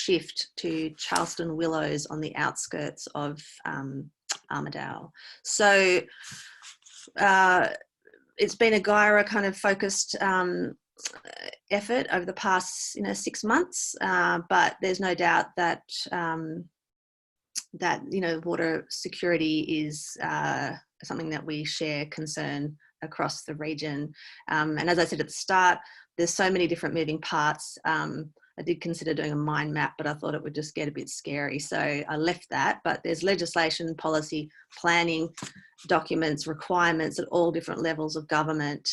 shift to Charleston Willows on the outskirts of Armidale. So it's been a Guyra kind of focused effort over the past 6 months, but there's no doubt that water security is something that we share concern across the region. And as I said at the start, there's so many different moving parts. I did consider doing a mind map, but I thought it would just get a bit scary, so I left that. But there's legislation, policy, planning, documents, requirements at all different levels of government.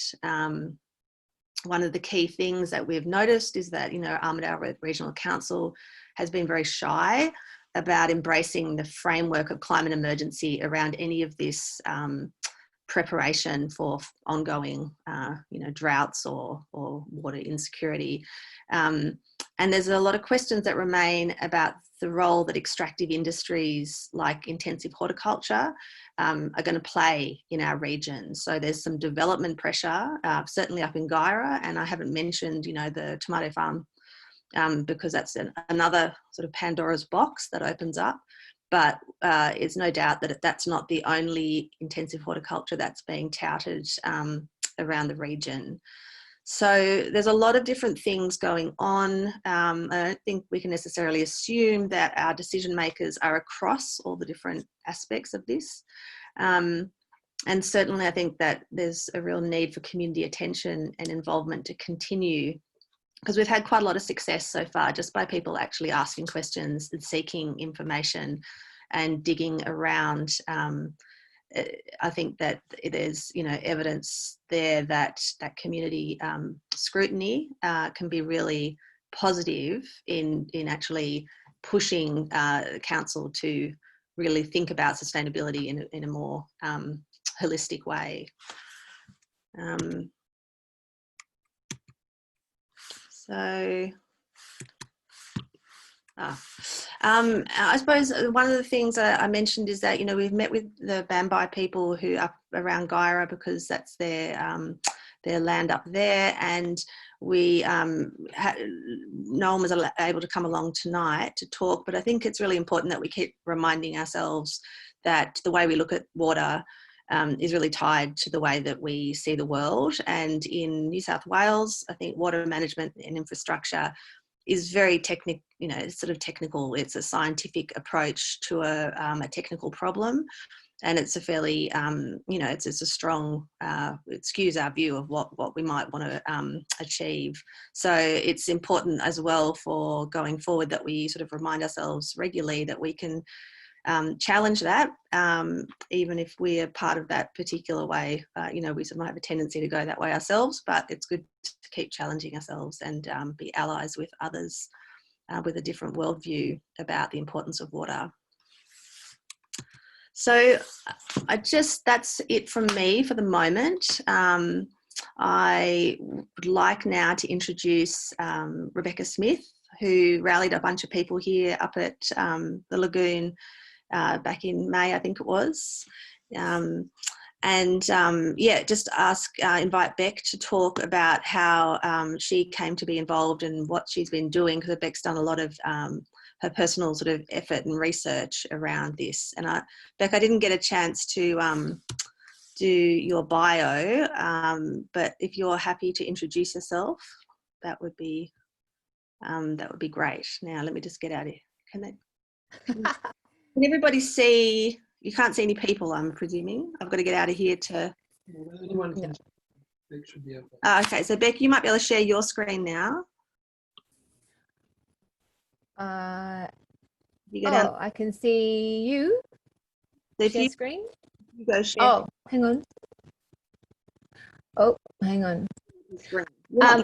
One of the key things that we've noticed is that, Armidale Regional Council has been very shy about embracing the framework of climate emergency around any of this preparation for ongoing, droughts or water insecurity. And there's a lot of questions that remain about the role that extractive industries like intensive horticulture are going to play in our region. So there's some development pressure, certainly up in Guyra, and I haven't mentioned, the tomato farm because that's another sort of Pandora's box that opens up. But it's no doubt that that's not the only intensive horticulture that's being touted around the region. So there's a lot of different things going on. I don't think we can necessarily assume that our decision makers are across all the different aspects of this. And certainly I think that there's a real need for community attention and involvement to continue, because we've had quite a lot of success so far just by people actually asking questions and seeking information and digging around. I think that there's, evidence there that community scrutiny can be really positive in actually pushing council to really think about sustainability in a more holistic way. I suppose one of the things I mentioned is that, we've met with the Bambai people who are around Guyra because that's their land up there, and we no one was able to come along tonight to talk, but I think it's really important that we keep reminding ourselves that the way we look at water is really tied to the way that we see the world. And in New South Wales, I think water management and infrastructure is very technical, it's sort of technical. It's a scientific approach to a technical problem. And it's a fairly, it's a strong, it skews our view of what we might want to achieve. So it's important as well for going forward that we sort of remind ourselves regularly that we can challenge that, even if we are part of that particular way. We sort of might have a tendency to go that way ourselves, but it's good to keep challenging ourselves and be allies with others with a different worldview about the importance of water. So that's it from me for the moment. I would like now to introduce Bec Smith, who rallied a bunch of people here up at the lagoon back in May, I think it was. Just invite Bec to talk about how she came to be involved and what she's been doing, because Bec's done a lot of her personal sort of effort and research around this. And Bec, I didn't get a chance to do your bio, but if you're happy to introduce yourself, that would be great. Now, let me just get out of here. Can everybody see? You can't see any people, I'm presuming. I've got to get out of here to... Anyone can. Bec should be able to. Okay, so Bec, you might be able to share your screen now. You go down. I can see you. So if share you screen. You go share. Oh, hang on. Oh, hang on.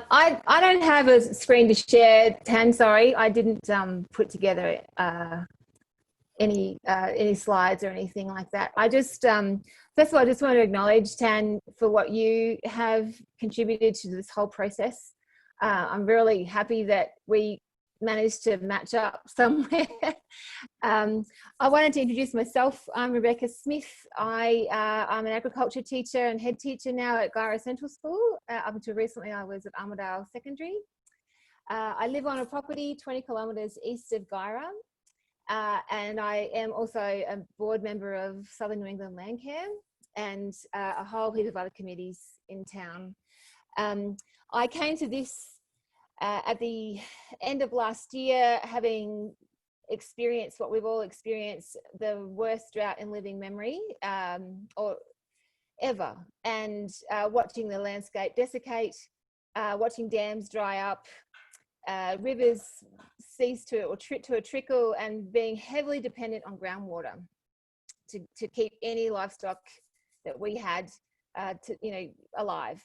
I don't have a screen to share, Tan. Sorry, I didn't put together any slides or anything like that. I just first of all, I just want to acknowledge, Tan, for what you have contributed to this whole process. I'm really happy that we managed to match up somewhere. I wanted to introduce myself. I'm Bec Smith. I'm an agriculture teacher and head teacher now at Guyra Central School. Up until recently, I was at Armidale Secondary. I live on a property 20 kilometres east of Guyra, and I am also a board member of Southern New England Landcare and a whole heap of other committees in town. I came to this at the end of last year, having experienced what we've all experienced, the worst drought in living memory, or ever, and watching the landscape desiccate, watching dams dry up, rivers cease to a trickle, and being heavily dependent on groundwater to keep any livestock that we had alive.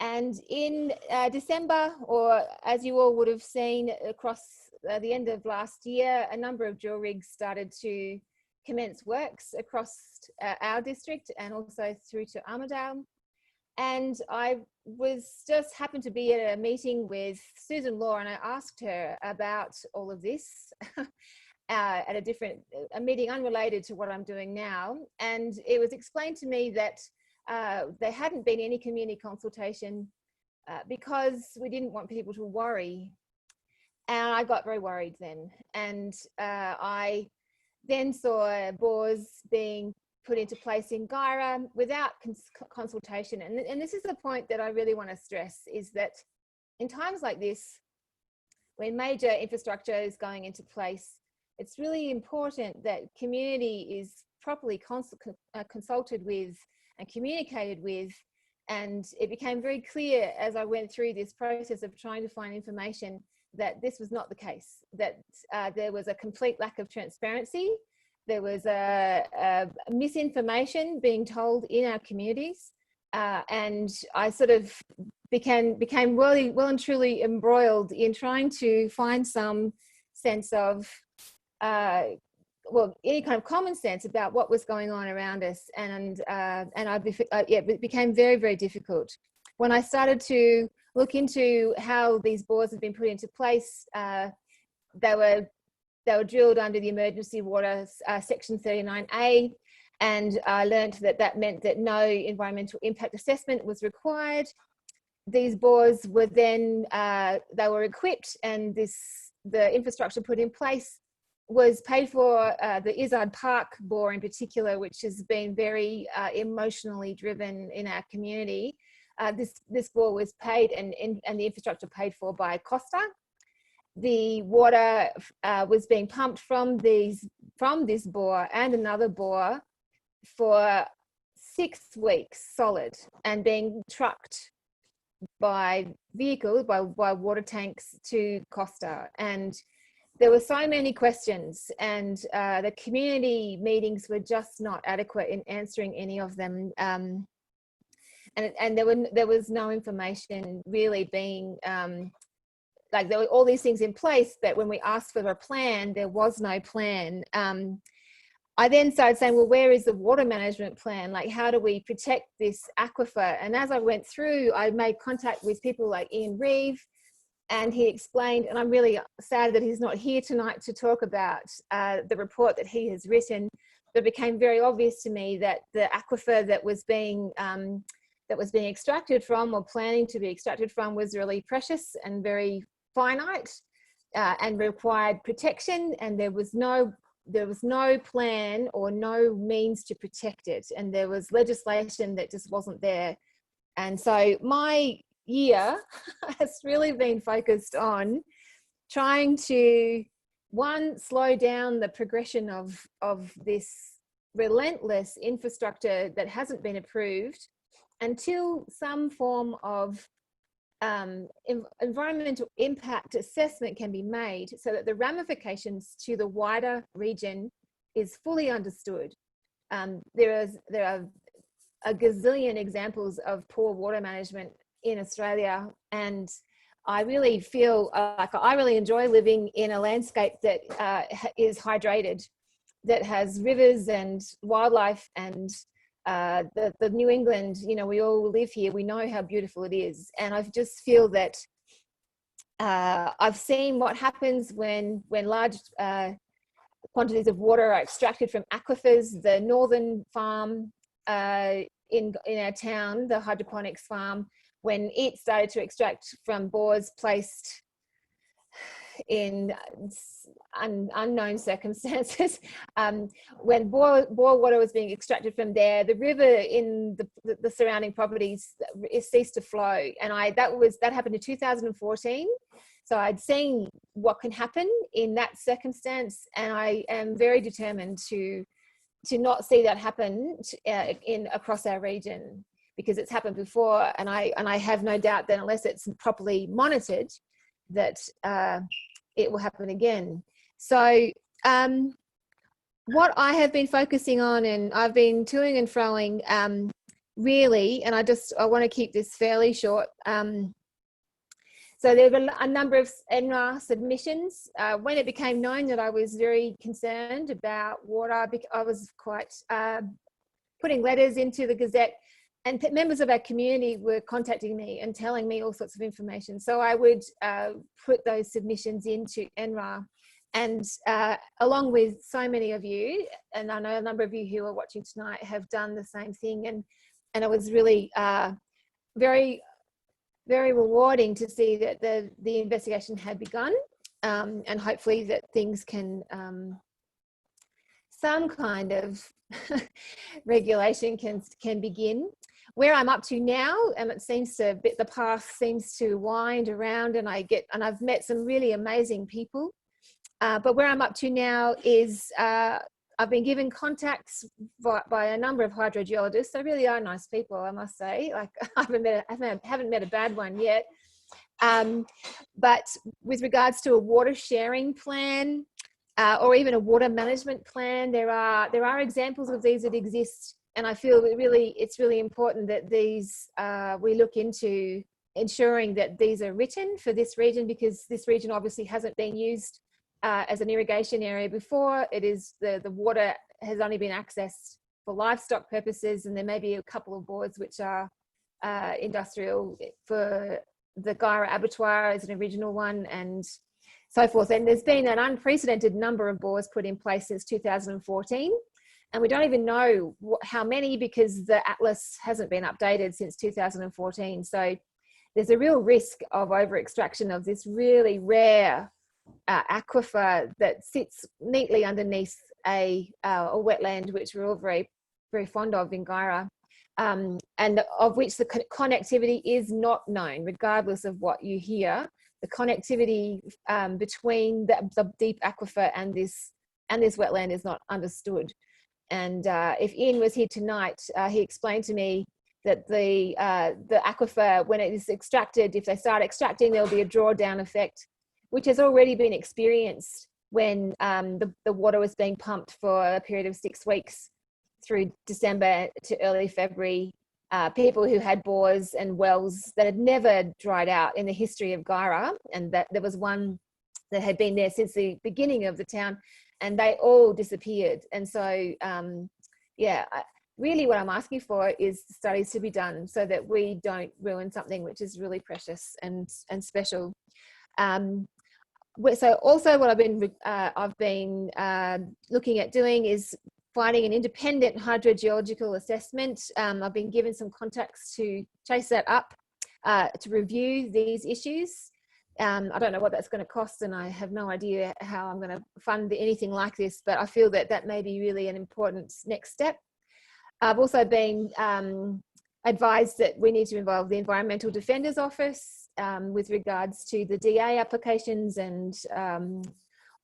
And in December, or as you all would have seen across the end of last year, a number of drill rigs started to commence works across our district and also through to Armidale. And I was just happened to be at a meeting with Susan Law, and I asked her about all of this at a meeting unrelated to what I'm doing now. And it was explained to me that there hadn't been any community consultation because we didn't want people to worry. And I got very worried then. And I then saw bores being put into place in Guyra without consultation. And this is the point that I really want to stress, is that in times like this, when major infrastructure is going into place, it's really important that community is properly consulted with and communicated with. And it became very clear as I went through this process of trying to find information that this was not the case, that there was a complete lack of transparency. There was a misinformation being told in our communities. And I sort of became well and truly embroiled in trying to find some sense of any kind of common sense about what was going on around us, and it became very, very difficult. When I started to look into how these bores have been put into place, they were drilled under the emergency water section 39A, and I learned that meant that no environmental impact assessment was required. These bores were then they were equipped, and the infrastructure put in place was paid for. The Izzard Park bore in particular, which has been very emotionally driven in our community. This bore was paid and the infrastructure paid for by Costa. The water was being pumped from this bore and another bore for 6 weeks solid, and being trucked by vehicles, by water tanks to Costa. And there were so many questions, and the community meetings were just not adequate in answering any of them. And there was no information really being, like there were all these things in place, but when we asked for a plan, there was no plan. I then started saying, well, where is the water management plan? Like, how do we protect this aquifer? And as I went through, I made contact with people like Ian Reeve, and he explained, and I'm really sad that he's not here tonight to talk about the report that he has written, but it became very obvious to me that the aquifer that was being extracted from, or planning to be extracted from, was really precious and very finite and required protection, and there was no plan or no means to protect it, and there was legislation that just wasn't there. And so my year has really been focused on trying to, one, slow down the progression of this relentless infrastructure that hasn't been approved until some form of environmental impact assessment can be made, so that the ramifications to the wider region is fully understood. There are a gazillion examples of poor water management in Australia, and I really feel like I really enjoy living in a landscape that is hydrated, that has rivers and wildlife, and the New England, we all live here, we know how beautiful it is. And I just feel that I've seen what happens when large quantities of water are extracted from aquifers. The Northern farm in our town, the hydroponics farm, when it started to extract from bores placed in unknown circumstances, when bore water was being extracted from there, the river in the surrounding properties ceased to flow, and that happened in 2014. So I'd seen what can happen in that circumstance, and I am very determined to not see that happen across our region, because it's happened before, and I have no doubt that unless it's properly monitored, that it will happen again. So what I have been focusing on, and I've been toing and froing really, and I want to keep this fairly short. So there were a number of Nra submissions. When it became known that I was very concerned about water, I was quite putting letters into the Gazette, and members of our community were contacting me and telling me all sorts of information. So I would put those submissions into Nra, and along with so many of you, and I know a number of you who are watching tonight have done the same thing, and it was really very, very rewarding to see that the investigation had begun, and hopefully that things can, some kind of regulation can begin. Where I'm up to now, and it seems to, the path seems to wind around, and I've met some really amazing people. But where I'm up to now is I've been given contacts by a number of hydrogeologists. They really are nice people, I must say. Like, I haven't met a bad one yet. But with regards to a water sharing plan, or even a water management plan, there are examples of these that exist, and I feel that it's really important that these we look into ensuring that these are written for this region, because this region obviously hasn't been used as an irrigation area before. It is the water has only been accessed for livestock purposes, and there may be a couple of bores which are industrial, for the Guyra abattoir as an original one, and so forth. And there's been an unprecedented number of bores put in place since 2014, and we don't even know how many, because the atlas hasn't been updated since 2014. So there's a real risk of over extraction of this really rare aquifer that sits neatly underneath a wetland, which we're all very, very fond of in Guyra, and of which the connectivity is not known, regardless of what you hear. The connectivity between the deep aquifer and this wetland is not understood. And if Ian was here tonight, he explained to me that the aquifer, when it is extracted, if they start extracting, there'll be a drawdown effect, which has already been experienced when the water was being pumped for a period of 6 weeks through December to early February. People who had bores and wells that had never dried out in the history of Guyra, and that there was one that had been there since the beginning of the town, and they all disappeared. And so, yeah, really what I'm asking for is studies to be done so that we don't ruin something which is really precious and special. So also what I've been looking at doing is finding an independent hydrogeological assessment. I've been given some contacts to chase that up, to review these issues. I don't know what that's going to cost, and I have no idea how I'm going to fund anything like this, but I feel that that may be really an important next step. I've also been advised that we need to involve the Environmental Defender's Office with regards to the DA applications and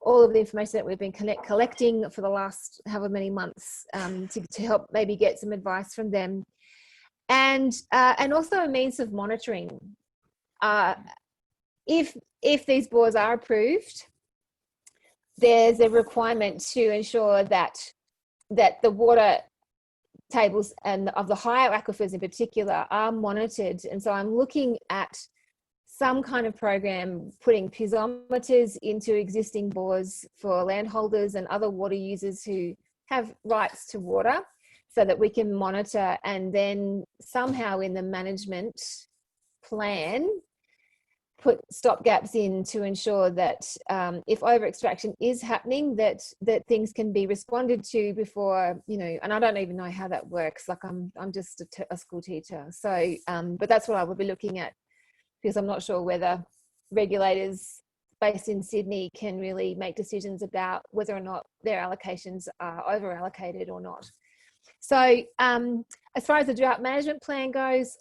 all of the information that we've been collecting for the last however many months, to help maybe get some advice from them, and also a means of monitoring. If these bores are approved, there's a requirement to ensure that the water tables and of the higher aquifers in particular are monitored. And so I'm looking at some kind of program putting piezometers into existing bores for landholders and other water users who have rights to water, so that we can monitor, and then somehow in the management plan put stopgaps in to ensure that if over extraction is happening, that things can be responded to before, you know. And I don't even know how that works. Like, I'm just a school teacher, so but that's what I will be looking at, because I'm not sure whether regulators based in Sydney can really make decisions about whether or not their allocations are over allocated or not. So as far as the drought management plan goes,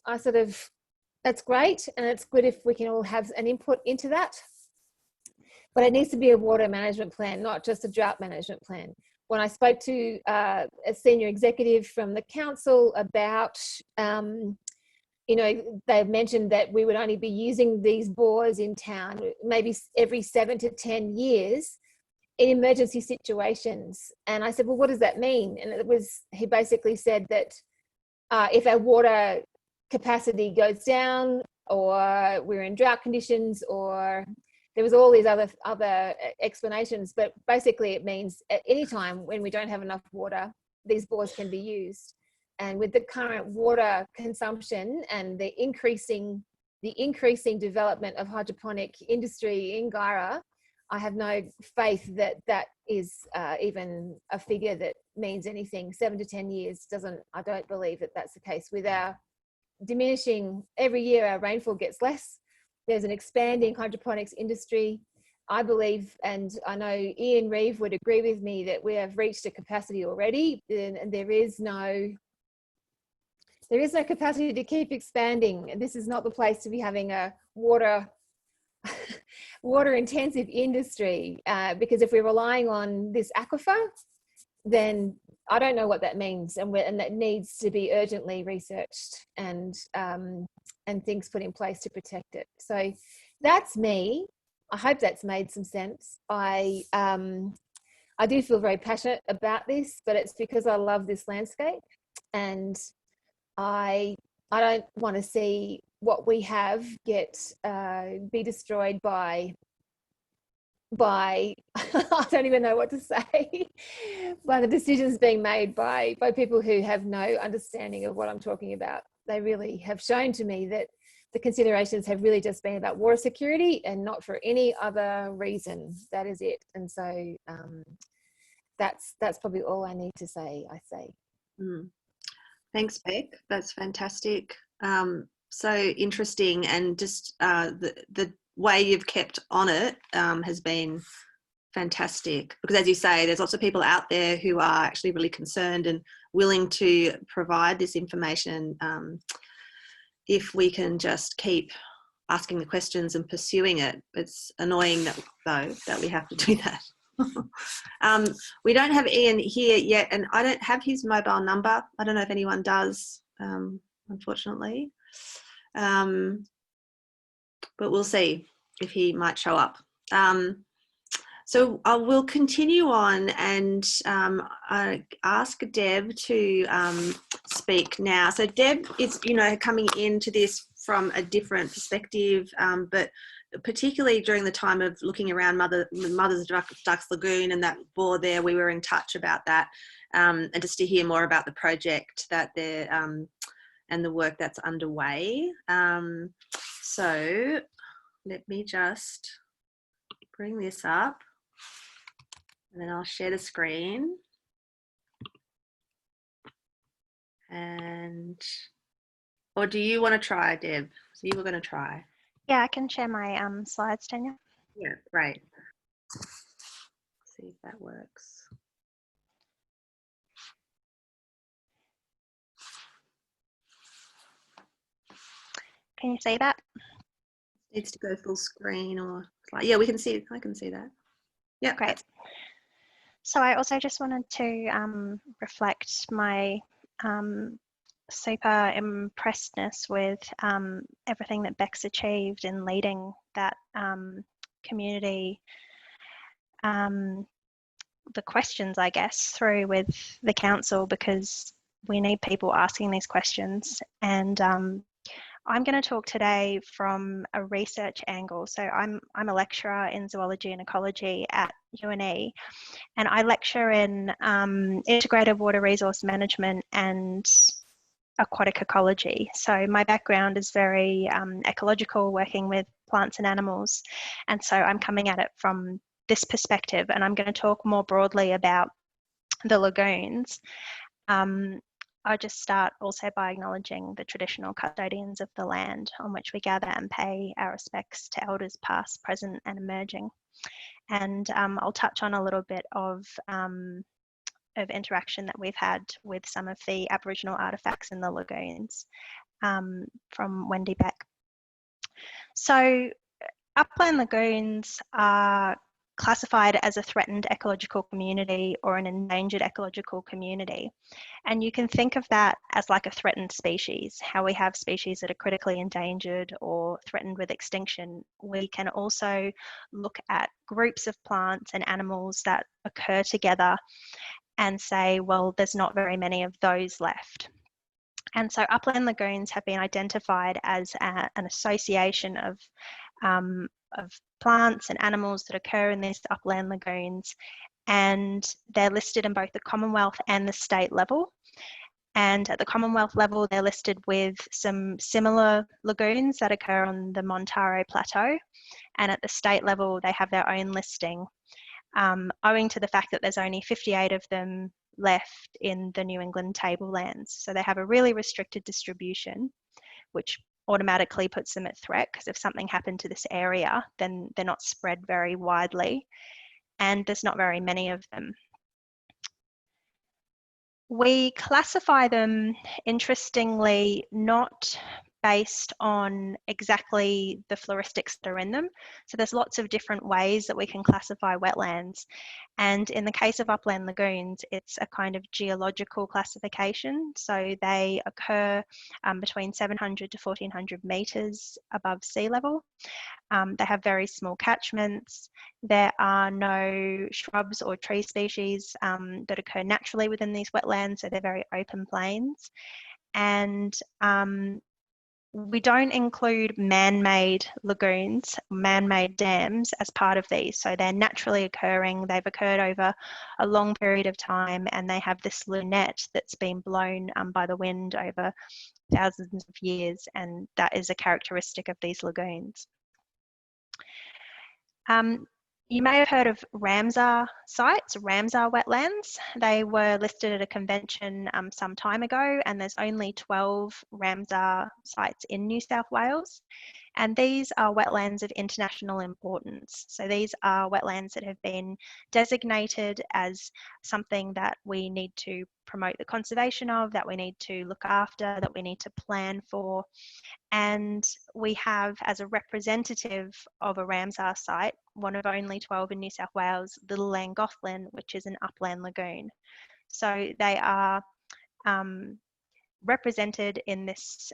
that's great, and it's good if we can all have an input into that. But it needs to be a water management plan, not just a drought management plan. When I spoke to a senior executive from the council about, you know, they've mentioned that we would only be using these bores in town maybe every 7 to 10 years in emergency situations. And I said, well, what does that mean? And he basically said that if our water capacity goes down, or we're in drought conditions, or there was all these other explanations, but basically it means at any time when we don't have enough water, these bores can be used. And with the current water consumption and the increasing development of hydroponic industry in Guyra, I have no faith that that is even a figure that means anything. 7 to 10 years I don't believe that that's the case. With our diminishing, every year our rainfall gets less. There's an expanding hydroponics industry. I believe, and I know Ian Reeve would agree with me, that we have reached a capacity already, and there is no capacity to keep expanding. And this is not the place to be having a water intensive industry, because if we're relying on this aquifer, then I don't know what that means, and that needs to be urgently researched and things put in place to protect it. So that's me. I hope that's made some sense. I do feel very passionate about this, but it's because I love this landscape, and I don't want to see what we have be destroyed by I don't even know what to say, by the decisions being made by people who have no understanding of what I'm talking about. They really have shown to me that the considerations have really just been about water security and not for any other reason. That is it. And so that's probably all I need to say, I say. Thanks, Bec. That's fantastic. So interesting, and just the way you've kept on it has been fantastic, because as you say, there's lots of people out there who are actually really concerned and willing to provide this information. If we can just keep asking the questions and pursuing it. It's annoying that we have to do that. We don't have Ian here yet, and I don't have his mobile number. I don't know if anyone does, unfortunately. But we'll see if he might show up. So I will continue on and ask Deb to speak now. So Deb is, coming into this from a different perspective, but particularly during the time of looking around Mother's Ducks Lagoon and that bore there, we were in touch about that, and just to hear more about the project that they're and the work that's underway. So let me just bring this up, and then I'll share the screen. Or do you want to try, Deb? So you were going to try. Yeah, I can share my slides, Tanya. Yeah, great. Let's see if that works. Can you see that? Needs to go full screen or like, yeah, we can see it. I can see that. Yeah, great. So I also just wanted to reflect my super impressedness with everything that Bec's achieved in leading that community, the questions, I guess, through with the council, because we need people asking these questions. And I'm going to talk today from a research angle. So I'm a lecturer in zoology and ecology at UNE, and I lecture in integrated water resource management and aquatic ecology. So my background is very ecological, working with plants and animals. And so I'm coming at it from this perspective, and I'm going to talk more broadly about the lagoons. I'll just start also by acknowledging the traditional custodians of the land on which we gather and pay our respects to elders past, present and emerging. And I'll touch on a little bit of interaction that we've had with some of the Aboriginal artefacts in the lagoons from Wendy Beck. So Upland Lagoons are classified as a threatened ecological community or an endangered ecological community. And you can think of that as like a threatened species, how we have species that are critically endangered or threatened with extinction. We can also look at groups of plants and animals that occur together and say, well, there's not very many of those left. And so upland lagoons have been identified as an association of plants and animals that occur in these upland lagoons, and they're listed in both the Commonwealth and the state level. And at the Commonwealth level, they're listed with some similar lagoons that occur on the Montaroe Plateau, and at the state level, they have their own listing, owing to the fact that there's only 58 of them left in the New England Tablelands. So they have a really restricted distribution, which automatically puts them at threat, because if something happened to this area, then they're not spread very widely, and there's not very many of them. We classify them, interestingly, not based on exactly the floristics that are in them. So there's lots of different ways that we can classify wetlands. And in the case of upland lagoons, it's a kind of geological classification. So they occur between 700 to 1400 metres above sea level. They have very small catchments. There are no shrubs or tree species that occur naturally within these wetlands, so they're very open plains. And we don't include man-made lagoons, man-made dams as part of these. So they're naturally occurring, they've occurred over a long period of time, and they have this lunette that's been blown by the wind over thousands of years, and that is a characteristic of these lagoons. You may have heard of Ramsar sites, Ramsar Wetlands. They were listed at a convention some time ago, and there's only 12 Ramsar sites in New South Wales. And these are wetlands of international importance. So these are wetlands that have been designated as something that we need to promote the conservation of, that we need to look after, that we need to plan for. And we have, as a representative of a Ramsar site, one of only 12 in New South Wales, Little Llangollen, which is an upland lagoon. So they are represented in this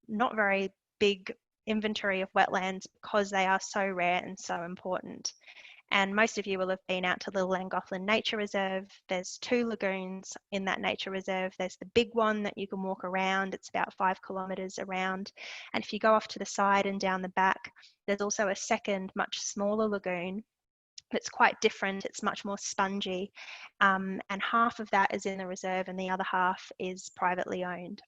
not very big inventory of wetlands because they are so rare and so important. And most of you will have been out to Little Llangollen Nature Reserve. There's 2 lagoons in that nature reserve. There's the big one that you can walk around. It's about 5 kilometres around. And if you go off to the side and down the back, there's also a second, much smaller lagoon that's quite different. It's much more spongy. And half of that is in the reserve and the other half is privately owned.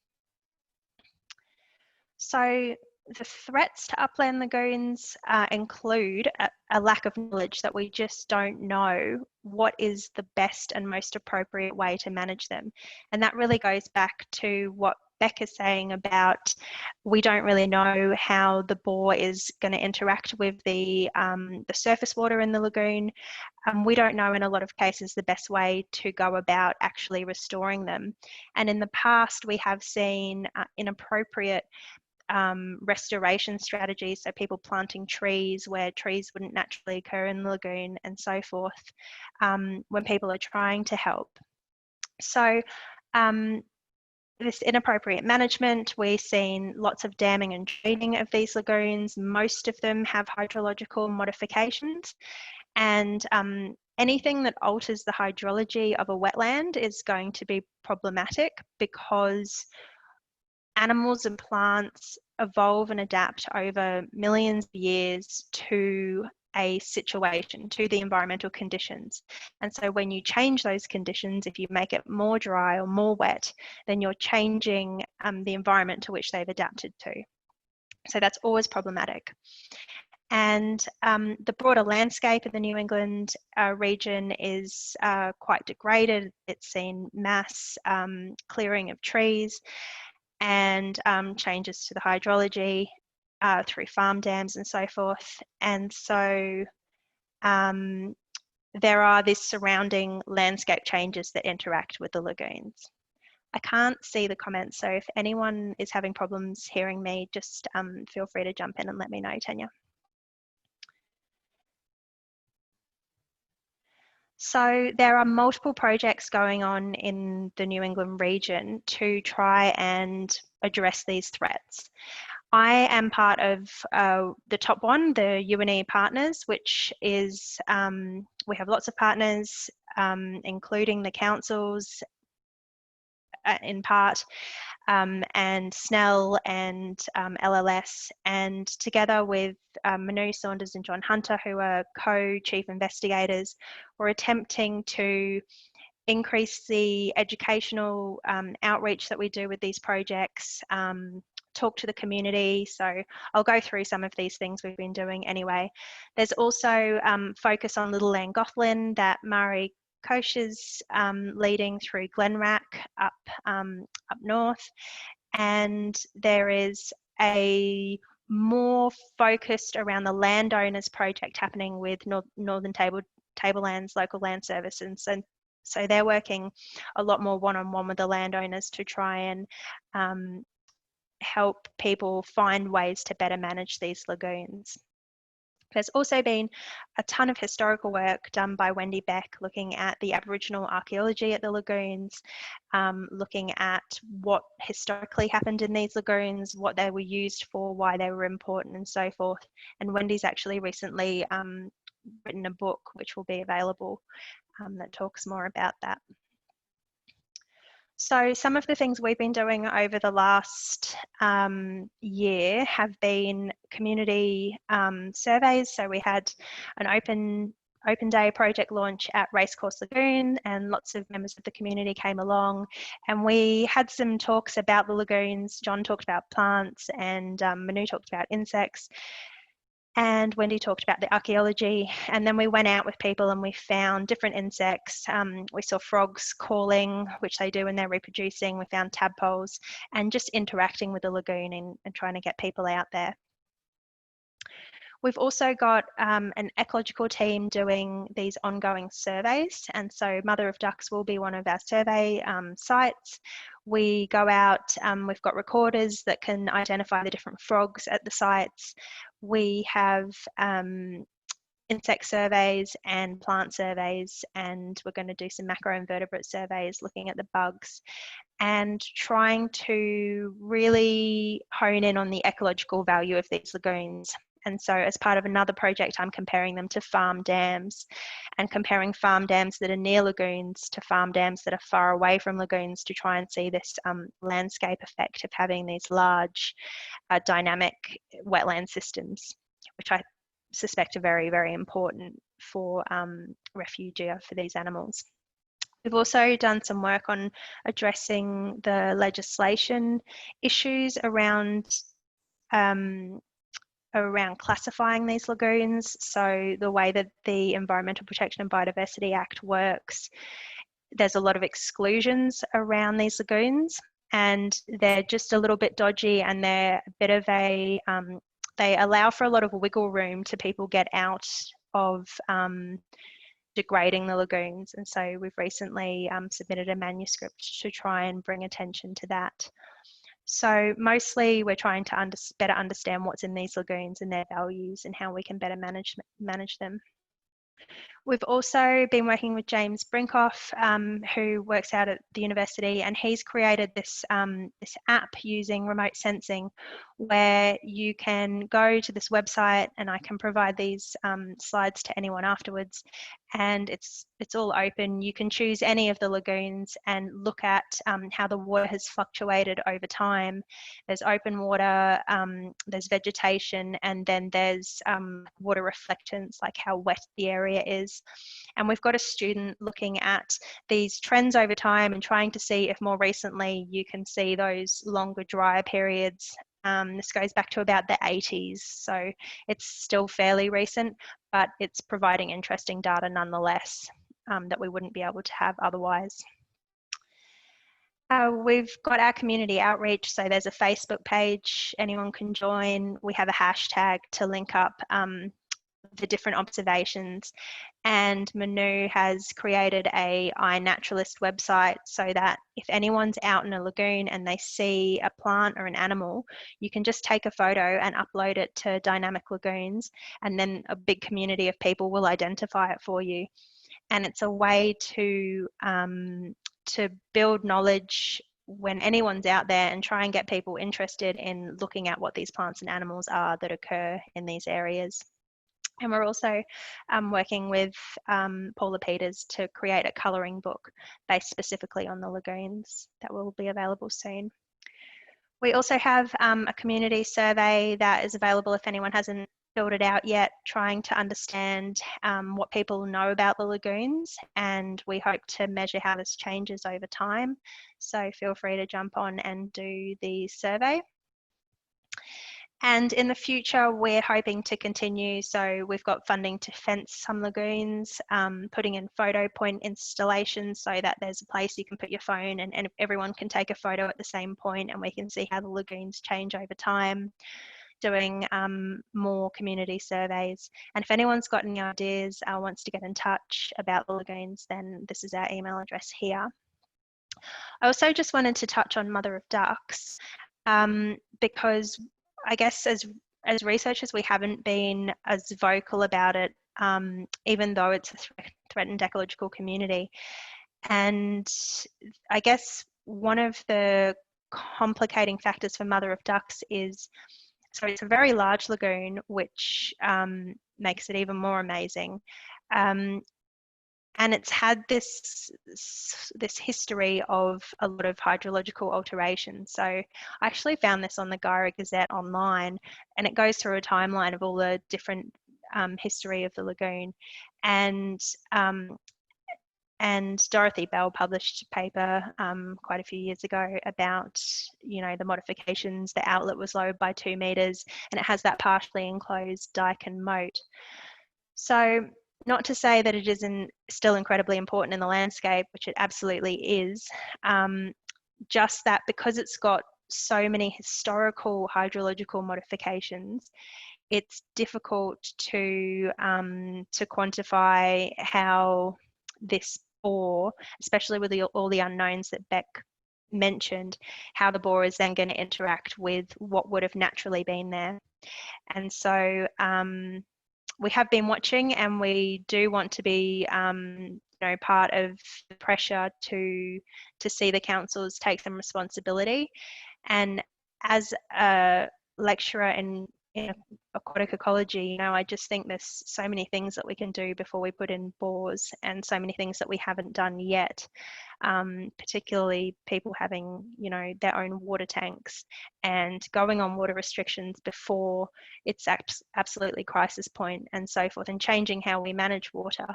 So the threats to upland lagoons include a lack of knowledge, that we just don't know what is the best and most appropriate way to manage them. And that really goes back to what Bec is saying about we don't really know how the bore is going to interact with the surface water in the lagoon. We don't know in a lot of cases the best way to go about actually restoring them. And in the past, we have seen inappropriate restoration strategies, so people planting trees where trees wouldn't naturally occur in the lagoon and so forth, when people are trying to help. So this inappropriate management, we've seen lots of damming and draining of these lagoons. Most of them have hydrological modifications, and anything that alters the hydrology of a wetland is going to be problematic, because animals and plants evolve and adapt over millions of years to a situation, to the environmental conditions. And so when you change those conditions, if you make it more dry or more wet, then you're changing the environment to which they've adapted to. So that's always problematic. And the broader landscape of the New England region is quite degraded. It's seen mass clearing of trees and changes to the hydrology through farm dams and so forth. And so there are these surrounding landscape changes that interact with the lagoons. I can't see the comments, so if anyone is having problems hearing me, just feel free to jump in and let me know, Tanya. So there are multiple projects going on in the New England region to try and address these threats. I am part of the top one, the UNE Partners, which is, we have lots of partners, including the councils in part, and Snell and LLS, and together with Manu Saunders and John Hunter, who are co-chief investigators, we're attempting to increase the educational outreach that we do with these projects, talk to the community. So I'll go through some of these things we've been doing anyway. There's also focus on Little Llangollen that Mari Koch is leading through Glenrack up north. And there is a more focused around the landowners project happening with Northern Tablelands Local Land Service. And so they're working a lot more one-on-one with the landowners to try and help people find ways to better manage these lagoons. There's also been a ton of historical work done by Wendy Beck looking at the Aboriginal archaeology at the lagoons, looking at what historically happened in these lagoons, what they were used for, why they were important and so forth. And Wendy's actually recently written a book which will be available that talks more about that. So some of the things we've been doing over the last year have been community surveys. So we had an open day project launch at Racecourse Lagoon, and lots of members of the community came along, and we had some talks about the lagoons. John talked about plants, and Manu talked about insects, and Wendy talked about the archaeology. And then we went out with people and we found different insects. We saw frogs calling, which they do when they're reproducing. We found tadpoles, and just interacting with the lagoon and trying to get people out there. We've also got an ecological team doing these ongoing surveys, and so Mother of Ducks will be one of our survey sites. We go out, we've got recorders that can identify the different frogs at the sites. We have insect surveys and plant surveys, and we're going to do some macroinvertebrate surveys looking at the bugs and trying to really hone in on the ecological value of these lagoons. And so as part of another project, I'm comparing them to farm dams, and comparing farm dams that are near lagoons to farm dams that are far away from lagoons to try and see this landscape effect of having these large dynamic wetland systems, which I suspect are very, very important for refugia for these animals. We've also done some work on addressing the legislation issues around classifying these lagoons. So the way that the Environmental Protection and Biodiversity Act works, there's a lot of exclusions around these lagoons, and they're just a little bit dodgy, and they're a bit of a, they allow for a lot of wiggle room to people get out of degrading the lagoons. And so we've recently submitted a manuscript to try and bring attention to that. So mostly we're trying to better understand what's in these lagoons and their values and how we can better manage them. We've also been working with James Brinkoff, who works out at the university, and he's created this, this app using remote sensing where you can go to this website, and I can provide these slides to anyone afterwards, and it's all open. You can choose any of the lagoons and look at how the water has fluctuated over time. There's open water, there's vegetation, and then there's water reflectance, like how wet the area is. And we've got a student looking at these trends over time and trying to see if more recently you can see those longer drier periods This goes back to about the 80s, so it's still fairly recent, but it's providing interesting data nonetheless that we wouldn't be able to have otherwise. We've got our community outreach, so there's a Facebook page anyone can join. We have a hashtag to link up the different observations, and Manu has created a iNaturalist website so that if anyone's out in a lagoon and they see a plant or an animal, you can just take a photo and upload it to Dynamic Lagoons, and then a big community of people will identify it for you. And it's a way to build knowledge when anyone's out there and try and get people interested in looking at what these plants and animals are that occur in these areas. And we're also working with Paula Peters to create a colouring book based specifically on the lagoons that will be available soon. We also have a community survey that is available if anyone hasn't filled it out yet, trying to understand what people know about the lagoons, and we hope to measure how this changes over time. So feel free to jump on and do the survey. And in the future, we're hoping to continue. So we've got funding to fence some lagoons, putting in photo point installations so that there's a place you can put your phone and everyone can take a photo at the same point, and we can see how the lagoons change over time. Doing more community surveys. And if anyone's got any ideas, wants to get in touch about the lagoons, then this is our email address here. I also just wanted to touch on mother of ducks because I guess as researchers, we haven't been as vocal about it, even though it's a threatened ecological community. And I guess one of the complicating factors for mother of ducks is, so it's a very large lagoon, which makes it even more amazing. And it's had this history of a lot of hydrological alteration. So I actually found this on the Guyra Gazette online, and it goes through a timeline of all the different history of the lagoon. And Dorothy Bell published a paper quite a few years ago about, you know, the modifications. The outlet was lowered by 2 meters, and it has that partially enclosed dike and moat. So not to say that it isn't still incredibly important in the landscape, which it absolutely is, just that because it's got so many historical hydrological modifications, it's difficult to quantify how this bore, especially with all the unknowns that Bec mentioned, how the bore is then going to interact with what would have naturally been there. And so we have been watching, and we do want to be you know, part of the pressure to see the councils take some responsibility. And as a lecturer in aquatic ecology, you know, I just think there's so many things that we can do before we put in bores, and so many things that we haven't done yet, particularly people having, you know, their own water tanks and going on water restrictions before it's absolutely crisis point and so forth, and changing how we manage water.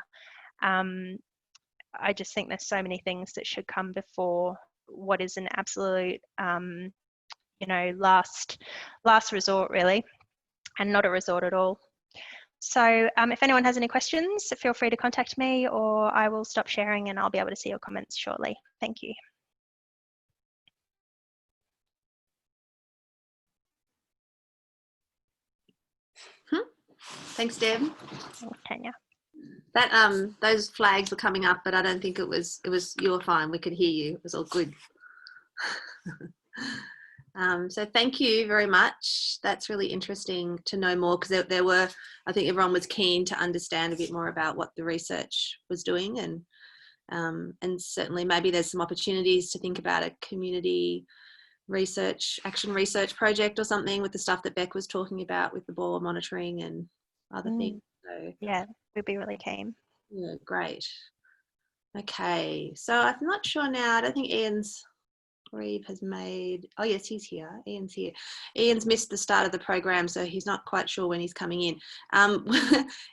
I just think there's so many things that should come before what is an absolute you know, last resort really, and not a resort at all. So if anyone has any questions, feel free to contact me, or I will stop sharing and I'll be able to see your comments shortly. Thank you. Thanks, Deb. Tanya. That those flags were coming up, but I don't think it was. You were fine. We could hear you. It was all good. So thank you very much. That's really interesting to know more, because there were, I think everyone was keen to understand a bit more about what the research was doing, and certainly maybe there's some opportunities to think about a community action research project or something with the stuff that Bec was talking about with the bore monitoring and other things. So yeah, we'd be really keen. Yeah, great. Okay, so I'm not sure now. I don't think Ian Reeve has made, oh yes, he's here. Ian's here. Ian's missed the start of the program, so he's not quite sure when he's coming in.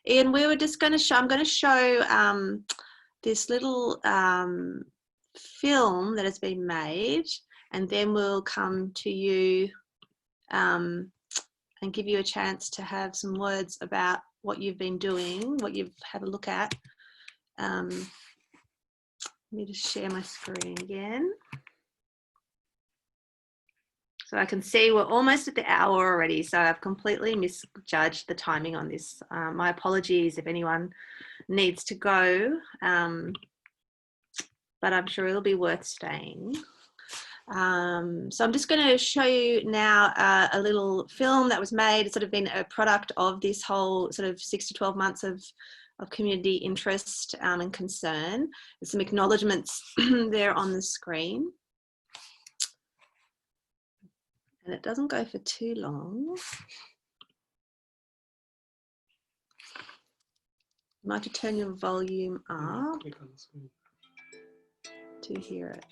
Ian, we were just going to show, I'm going to show this little film that has been made, and then we'll come to you and give you a chance to have some words about what you've been doing, what you've had a look at. Let me just share my screen again. So I can see we're almost at the hour already, so I've completely misjudged the timing on this. My apologies if anyone needs to go, but I'm sure it'll be worth staying. So I'm just going to show you now a little film that was made. It's sort of been a product of this whole sort of 6 to 12 months of community interest and concern. There's some acknowledgements there on the screen. And it doesn't go for too long. You might have to turn your volume up Click on the screen. to hear it.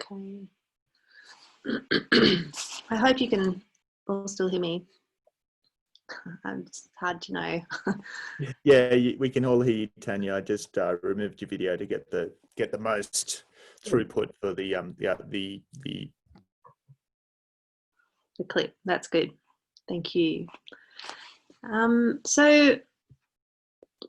Okay. I hope you can all still hear me. It's hard to know. Yeah, we can all hear you, Tanya. I just removed your video to get the most throughput for the clip. That's good. Thank you. So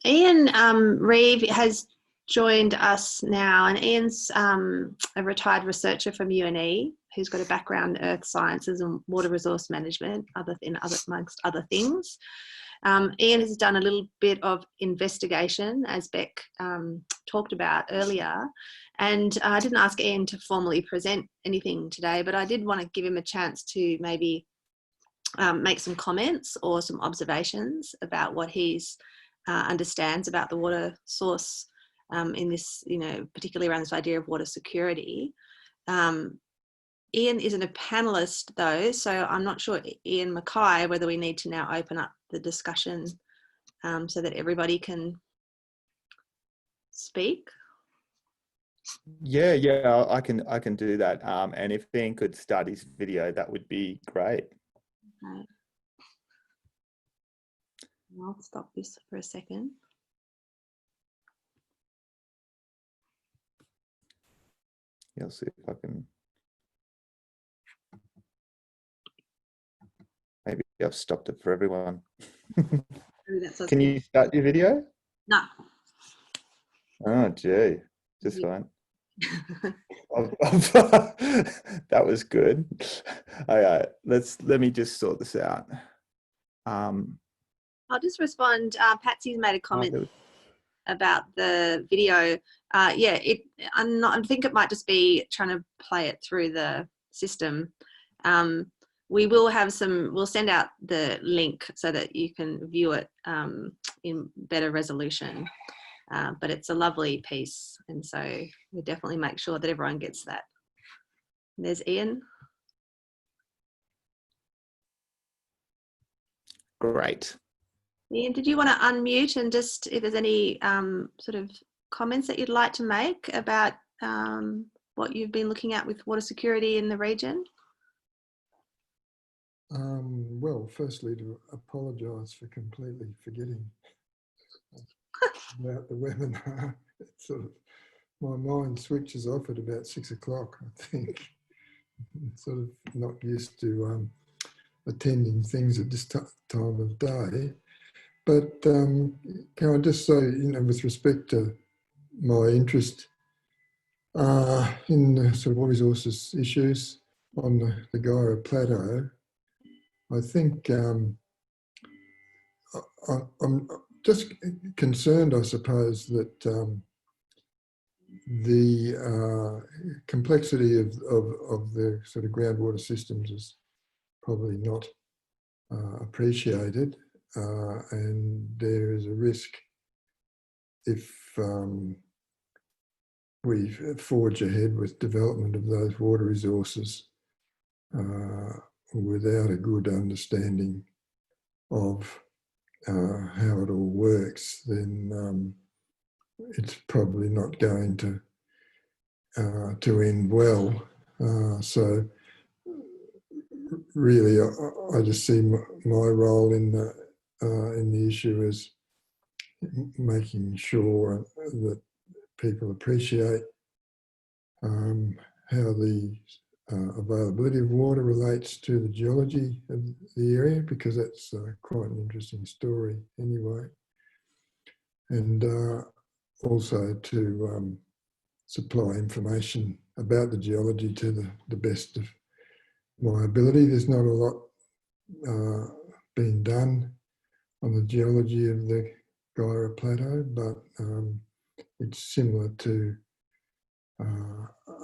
Ian Reeve has joined us now, and Ian's a retired researcher from UNE who's got a background in earth sciences and water resource management, amongst other things. Ian has done a little bit of investigation, as Bec talked about earlier, and I didn't ask Ian to formally present anything today, but I did want to give him a chance to maybe make some comments or some observations about what he's understands about the water source in this, particularly around this idea of water security. Ian isn't a panelist though, so I'm not sure, Ian Mackay, whether we need to now open up the discussion so that everybody can speak. Yeah, I can do that. And if Ian could start his video, that would be great. Okay. I'll stop this for a second. Yeah, I'll see if I can. Maybe I've stopped it for everyone. Can you start your video? No. Oh, gee, just fine. That was good. All right, let me just sort this out. I'll just respond. Patsy's made a comment about the video. Yeah, I think it might just be trying to play it through the system. We will have we'll send out the link so that you can view it in better resolution. But it's a lovely piece, and so we'll definitely make sure that everyone gets that. There's Ian. Great. Ian, did you want to unmute and just, if there's any sort of comments that you'd like to make about what you've been looking at with water security in the region? Well, firstly, to apologise for completely forgetting about the webinar. It's sort of, my mind switches off at about 6 o'clock, I think. I'm sort of not used to attending things at this time of day. But can I just say, with respect to my interest in the sort of water resources issues on the Guyra Plateau, I think I'm just concerned, I suppose, that the complexity of the sort of groundwater systems is probably not appreciated, and there is a risk if we forge ahead with development of those water resources without a good understanding of how it all works, then it's probably not going to end well. So really, I just see my role in the issue as making sure that people appreciate how the availability of water relates to the geology of the area, because that's quite an interesting story anyway. And also to supply information about the geology to the best of my ability. There's not a lot being done on the geology of the Guyra Plateau, but it's similar to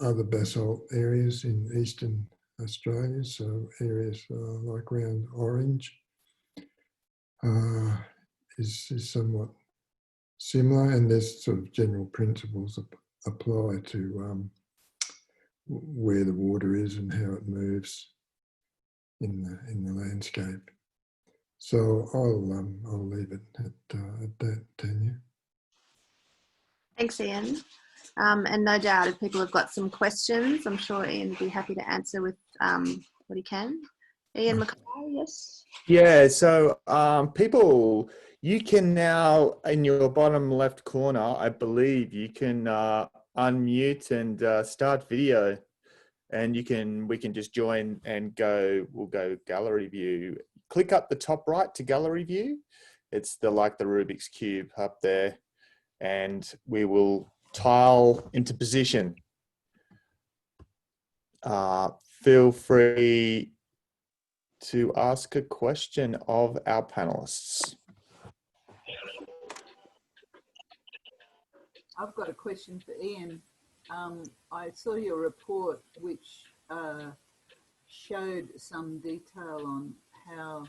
other basalt areas in eastern Australia, so areas like around Orange is somewhat similar, and there's sort of general principles apply to where the water is and how it moves in the landscape. So I'll leave it at that, Tanya. Thanks, Ian. And no doubt if people have got some questions, I'm sure Ian would be happy to answer with what he can. Ian McCall, yes? Yeah, so people, you can now, in your bottom left corner, I believe you can unmute and start video, and we can just join and we'll go gallery view. Click up the top right to gallery view. It's like the Rubik's Cube up there, and we will tile into position. Feel free to ask a question of our panelists. I've got a question for Ian. I saw your report which showed some detail on how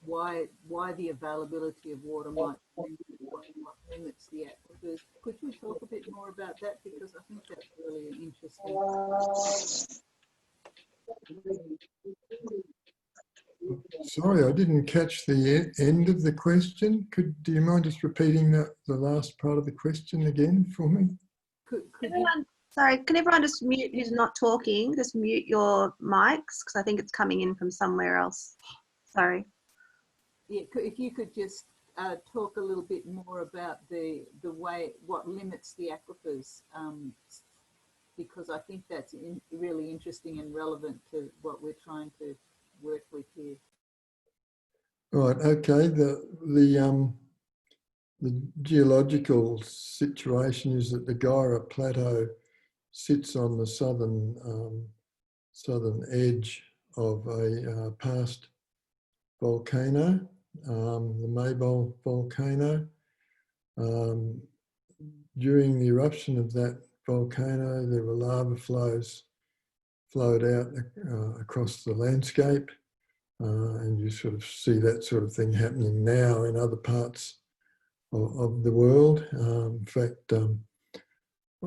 why the availability of water might change, what limits the aquifers. Could you talk a bit more about that, because I think that's really interesting. Sorry, I didn't catch the end of the question. Do you mind just repeating the last part of the question again for me? Can everyone just mute who's not talking? Just mute your mics, because I think it's coming in from somewhere else. Sorry. Yeah, if you could just talk a little bit more about the way, what limits the aquifers because I think that's really interesting and relevant to what we're trying to work with here. Right. Okay. The geological situation is that the Guyra Plateau sits on the southern edge of a past volcano, the Maybole volcano. During the eruption of that volcano, there were lava flows flowed out across the landscape, and you sort of see that sort of thing happening now in other parts of the world. In fact,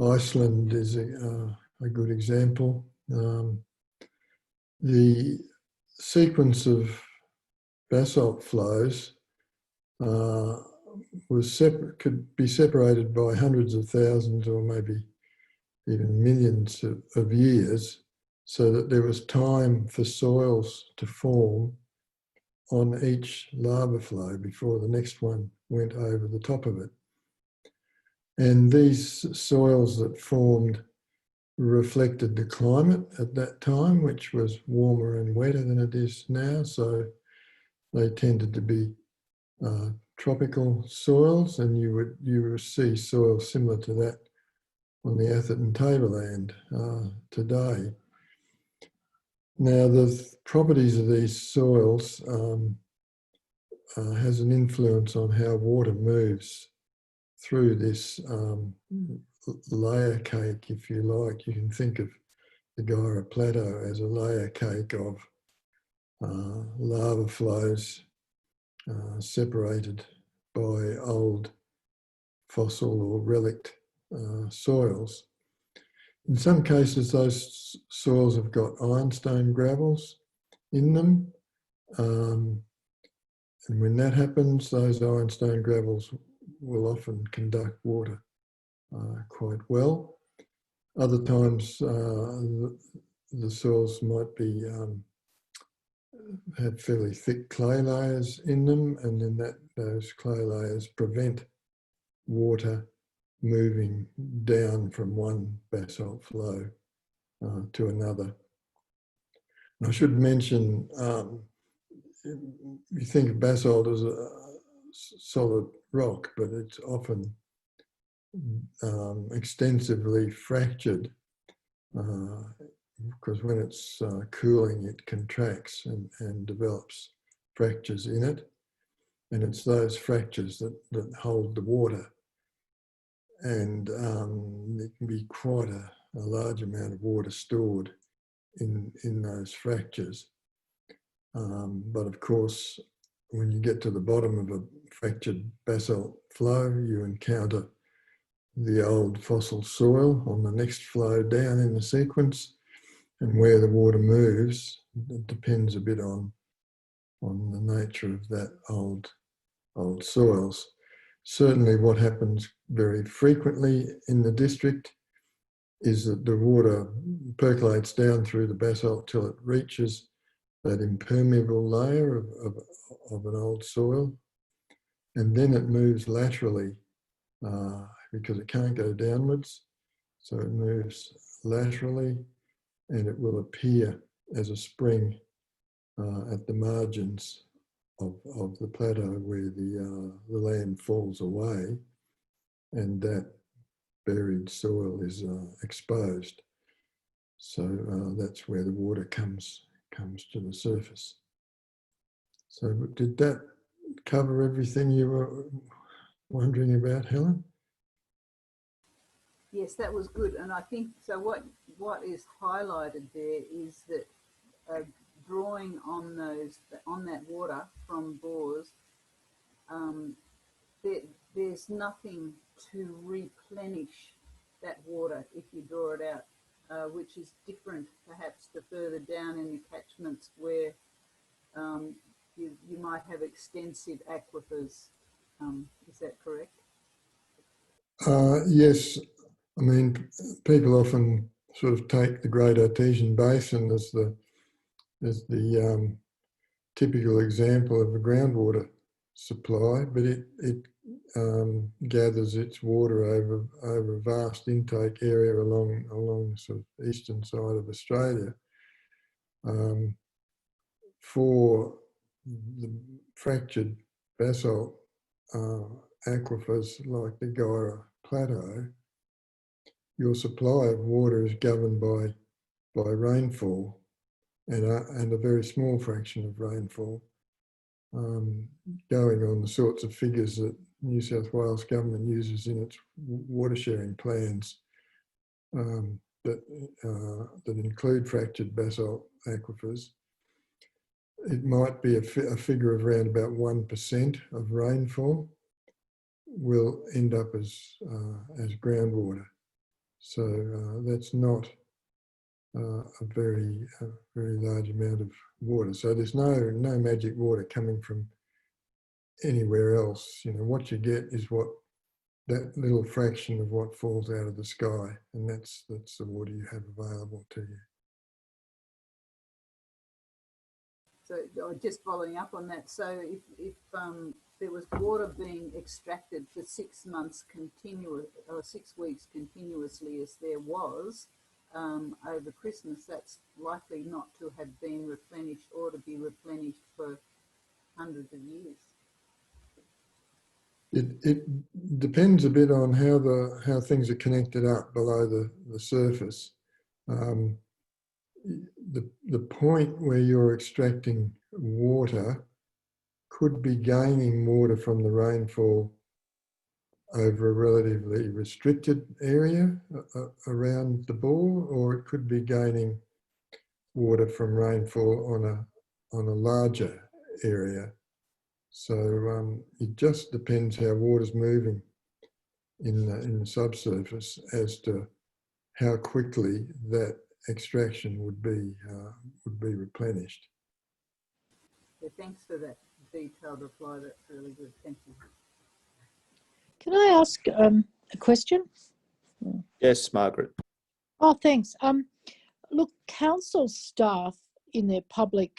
Iceland is a good example. The sequence of basalt flows could be separated by hundreds of thousands or maybe even millions of years, so that there was time for soils to form on each lava flow before the next one went over the top of it. And these soils that formed reflected the climate at that time, which was warmer and wetter than it is now. So they tended to be tropical soils, and you would see soils similar to that on the Atherton Tableland today. Now, the properties of these soils has an influence on how water moves through this layer cake, if you like. You can think of the Guyra Plateau as a layer cake of lava flows separated by old fossil or relict soils. In some cases, those soils have got ironstone gravels in them. And when that happens, those ironstone gravels will often conduct water quite well. Other times, the soils might be have fairly thick clay layers in them, and then those clay layers prevent water moving down from one basalt flow to another. And I should mention, you think of basalt as a solid rock, but it's often extensively fractured, because when it's cooling, it contracts and develops fractures in it. And it's those fractures that hold the water. And there can be quite a large amount of water stored in those fractures. But of course, when you get to the bottom of a fractured basalt flow, you encounter the old fossil soil on the next flow down in the sequence, and where the water moves, it depends a bit on the nature of that old soils. Certainly what happens very frequently in the district is that the water percolates down through the basalt till it reaches that impermeable layer of an old soil, and then it moves laterally because it can't go downwards. So it moves laterally, and it will appear as a spring at the margins of the plateau where the land falls away, and that buried soil is exposed. So that's where the water comes to the surface. So did that cover everything you were wondering about, Helen? Yes, that was good. And I think, so what is highlighted there is that drawing on that water from bores, there's nothing to replenish that water if you draw it out, which is different perhaps to further down in the catchments where you might have extensive aquifers. Is that correct? Yes. I mean, people often sort of take the Great Artesian Basin as the typical example of a groundwater supply, but it gathers its water over a vast intake area along the sort of eastern side of Australia. For the fractured basalt aquifers like the Guyra Plateau, your supply of water is governed by rainfall and a very small fraction of rainfall, going on the sorts of figures that New South Wales government uses in its water sharing plans that include fractured basalt aquifers. It might be a figure of around about 1% of rainfall will end up as groundwater. So that's not a very large amount of water. So there's no magic water coming from anywhere else. You know, what you get is that little fraction of what falls out of the sky, and that's the water you have available to you. So just following up on that, so if there was water being extracted for 6 months continuous, or 6 weeks continuously, as there was over Christmas, that's likely not to have been replenished or to be replenished for hundreds of years. It depends a bit on how things are connected up below the surface. The point where you're extracting water could be gaining water from the rainfall over a relatively restricted area around the bore, or it could be gaining water from rainfall on a larger area. So it just depends how water's moving in the subsurface as to how quickly that extraction would be replenished. So thanks for that detailed reply. That's really good. Thank you. Can I ask a question? Yes, Margaret. Oh, thanks. Look, council staff in their public,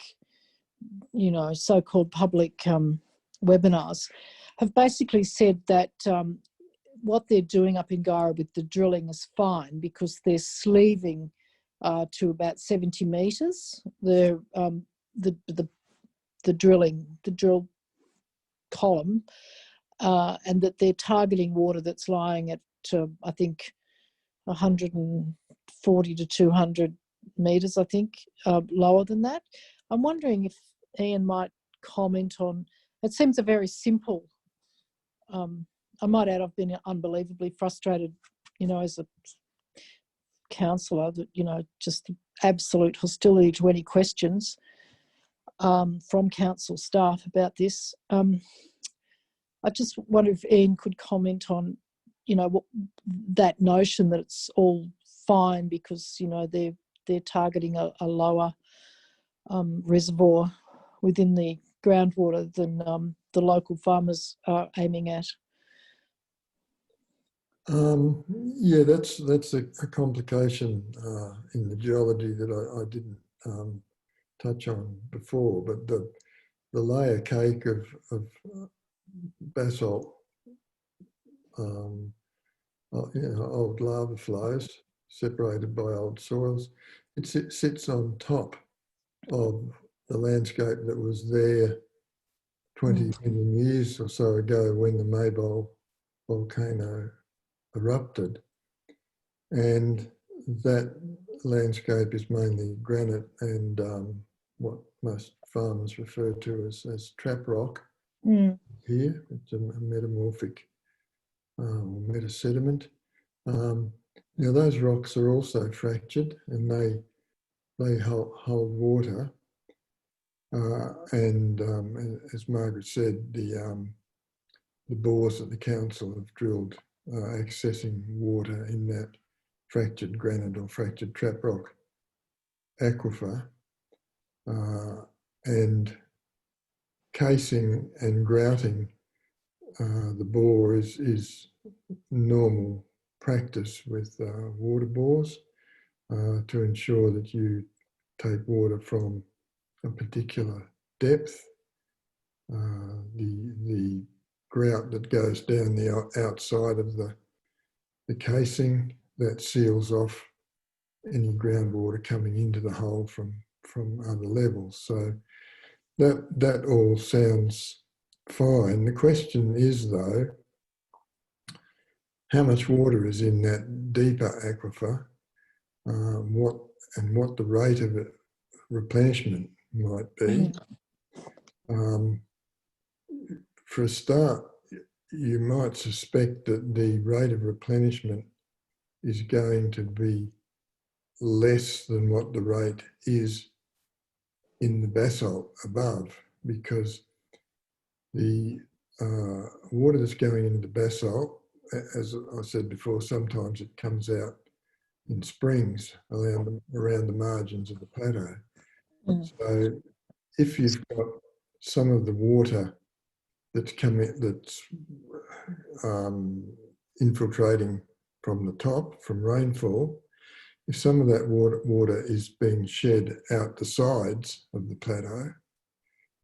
so-called public webinars have basically said that what they're doing up in Guyra with the drilling is fine because they're sleeving to about 70 metres. The drill column, and that they're targeting water that's lying at I think 140 to 200 metres, I think, lower than that. I'm wondering if Ian might comment on, it seems a very simple, I might add I've been unbelievably frustrated, as a councillor, that, just absolute hostility to any questions from council staff about this. I just wonder if Ian could comment on, that notion that it's all fine because, they're targeting a lower reservoir within the groundwater than the local farmers are aiming at. Yeah, that's a complication in the geology that I didn't touch on before, but the layer cake of basalt, old lava flows separated by old soils, it sits on top of the landscape that was there 20 million years or so ago when the Maybole volcano erupted, and that landscape is mainly granite and what most farmers refer to as trap rock. Here it's a metamorphic metasediment. Now those rocks are also fractured and they hold water, and as Margaret said, the bores that the council have drilled accessing water in that fractured granite or fractured trap rock aquifer, and casing and grouting the bore is normal practice with water bores to ensure that you take water from a particular depth. The grout that goes down the outside of the casing that seals off any groundwater coming into the hole from other levels. So that all sounds fine. The question is, though, how much water is in that deeper aquifer, what the rate of replenishment might be. For a start, you might suspect that the rate of replenishment is going to be less than what the rate is in the basalt above, because the water that's going into the basalt, as I said before, sometimes it comes out in springs around the margins of the plateau. So if you've got some of the water that's infiltrating from the top, from rainfall, if some of that water is being shed out the sides of the plateau,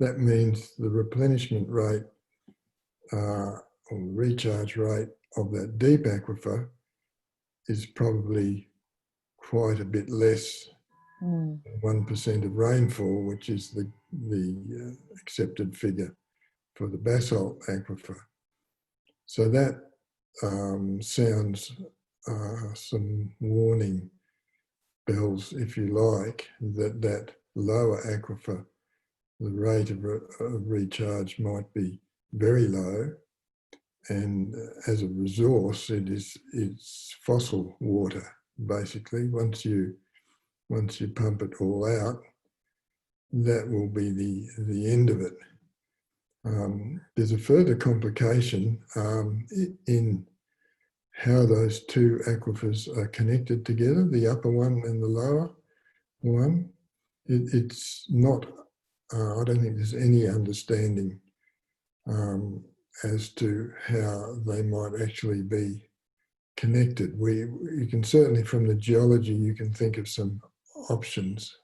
that means the replenishment rate or recharge rate of that deep aquifer is probably quite a bit less than 1% of rainfall, which is the accepted figure for the basalt aquifer. So that sounds some warning bells, if you like, that lower aquifer, the rate of recharge might be very low, and as a resource, it's fossil water basically. Once you pump it all out, that will be the end of it. There's a further complication in how those two aquifers are connected together, the upper one and the lower one. It's not, I don't think there's any understanding as to how they might actually be connected. You can certainly, from the geology, you can think of some options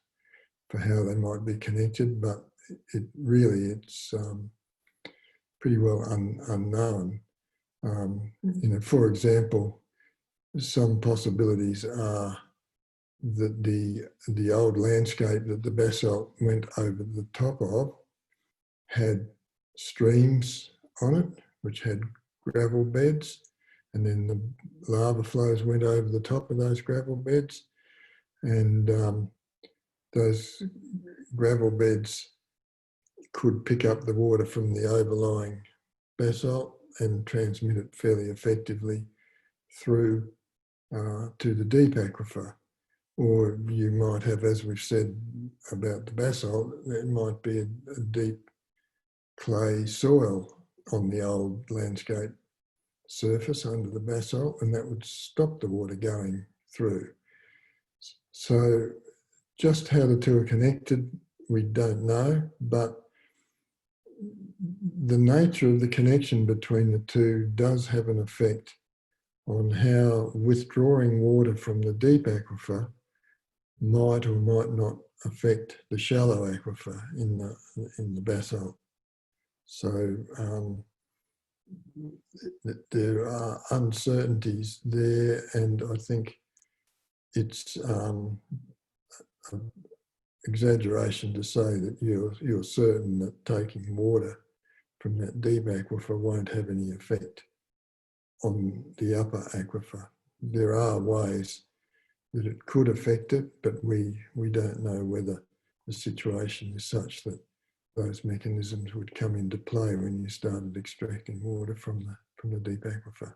for how they might be connected, but it's pretty well unknown. For example, some possibilities are that the old landscape that the basalt went over the top of had streams on it, which had gravel beds, and then the lava flows went over the top of those gravel beds, and those gravel beds could pick up the water from the overlying basalt and transmit it fairly effectively through to the deep aquifer. Or you might have, as we've said about the basalt, there might be a deep clay soil on the old landscape surface under the basalt, and that would stop the water going through. So just how the two are connected, we don't know, but the nature of the connection between the two does have an effect on how withdrawing water from the deep aquifer might or might not affect the shallow aquifer in the basalt. So there are uncertainties there, and I think it's an exaggeration to say that you're certain that taking water from that deep aquifer won't have any effect on the upper aquifer. There are ways that it could affect it, but we don't know whether the situation is such that those mechanisms would come into play when you started extracting water from the deep aquifer.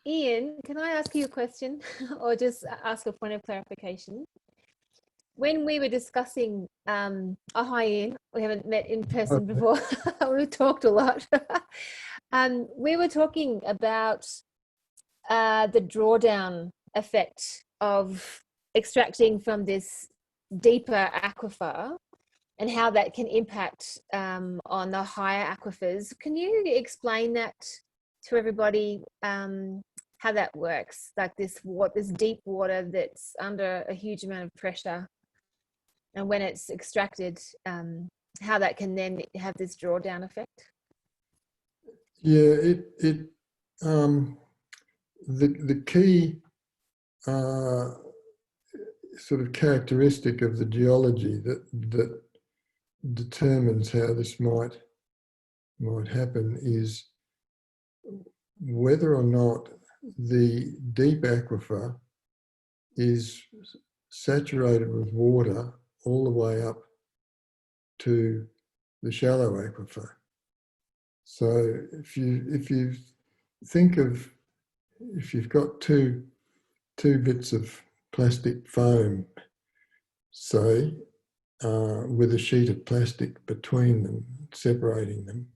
Ian, can I ask you a question or just ask a point of clarification? When we were discussing, hi Ian, we haven't met in person before, we've talked a lot. We were talking about the drawdown effect of extracting from this deeper aquifer and how that can impact on the higher aquifers. Can you explain that to everybody, how that works? Like this deep water that's under a huge amount of pressure. and when it's extracted, how that can then have this drawdown effect? Yeah, the key sort of characteristic of the geology that determines how this might happen is whether or not the deep aquifer is saturated with water all the way up to the shallow aquifer. So if you think of, if you've got two bits of plastic foam, say, with a sheet of plastic between them, separating them,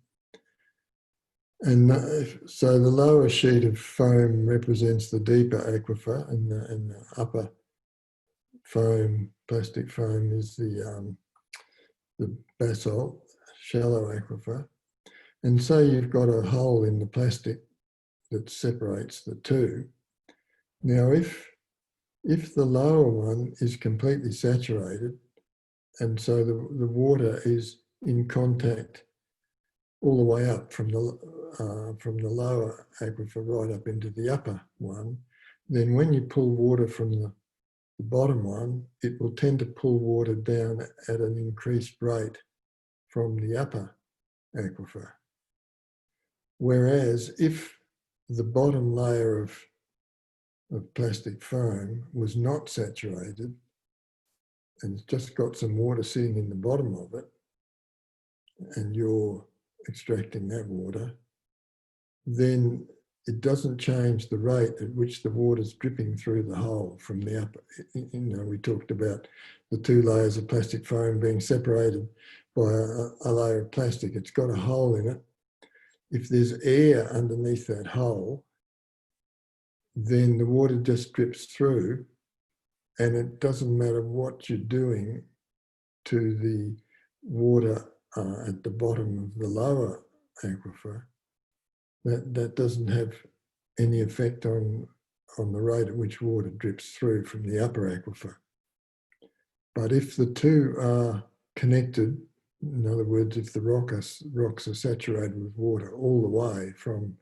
and so the lower sheet of foam represents the deeper aquifer, and the upper foam, plastic foam, is the basalt, shallow aquifer. And so you've got a hole in the plastic that separates the two. Now, if the lower one is completely saturated, and so the water is in contact all the way up from the lower aquifer right up into the upper one, then when you pull water from the bottom one, it will tend to pull water down at an increased rate from the upper aquifer. Whereas if the bottom layer of plastic foam was not saturated and it's just got some water sitting in the bottom of it, and you're extracting that water, then it doesn't change the rate at which the water's dripping through the hole from the upper. You know, we talked about the two layers of plastic foam being separated by a layer of plastic. It's got a hole in it. If there's air underneath that hole, then the water just drips through, and it doesn't matter what you're doing to the water at the bottom of the lower aquifer. That doesn't have any effect on the rate at which water drips through from the upper aquifer. But if the two are connected, in other words, if the rocks are saturated with water all the way from